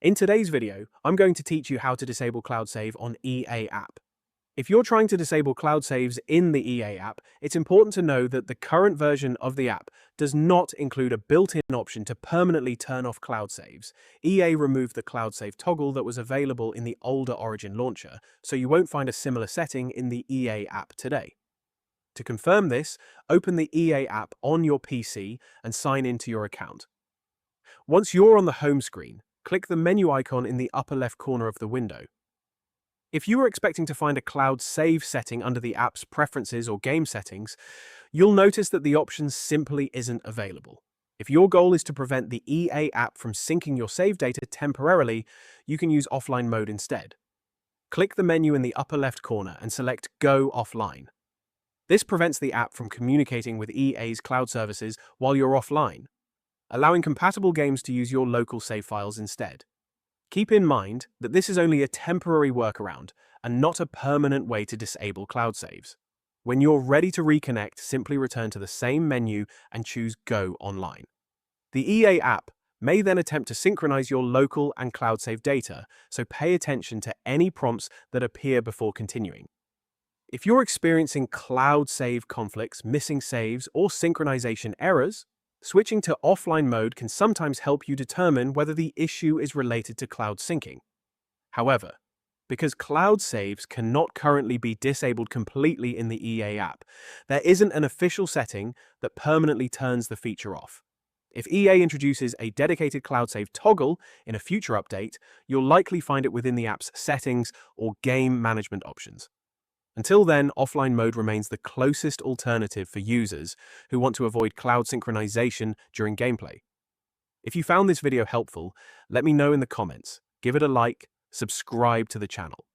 In today's video, I'm going to teach you how to disable Cloud Save on EA app. If you're trying to disable Cloud Saves in the EA app, it's important to know that the current version of the app does not include a built-in option to permanently turn off Cloud Saves. EA removed the Cloud Save toggle that was available in the older Origin launcher, so you won't find a similar setting in the EA app today. To confirm this, open the EA app on your PC and sign into your account. Once you're on the home screen, click the menu icon in the upper left corner of the window. If you were expecting to find a Cloud Save setting under the app's preferences or game settings, you'll notice that the option simply isn't available. If your goal is to prevent the EA app from syncing your save data temporarily, you can use offline mode instead. Click the menu in the upper left corner and select Go Offline. This prevents the app from communicating with EA's cloud services while you're offline, allowing compatible games to use your local save files instead. Keep in mind that this is only a temporary workaround and not a permanent way to disable cloud saves. When you're ready to reconnect, simply return to the same menu and choose Go Online. The EA app may then attempt to synchronize your local and cloud save data, so pay attention to any prompts that appear before continuing. If you're experiencing cloud save conflicts, missing saves, or synchronization errors, switching to offline mode can sometimes help you determine whether the issue is related to cloud syncing. However, because cloud saves cannot currently be disabled completely in the EA app, there isn't an official setting that permanently turns the feature off. If EA introduces a dedicated cloud save toggle in a future update, you'll likely find it within the app's settings or game management options. Until then, offline mode remains the closest alternative for users who want to avoid cloud synchronization during gameplay. If you found this video helpful, let me know in the comments. Give it a like, subscribe to the channel.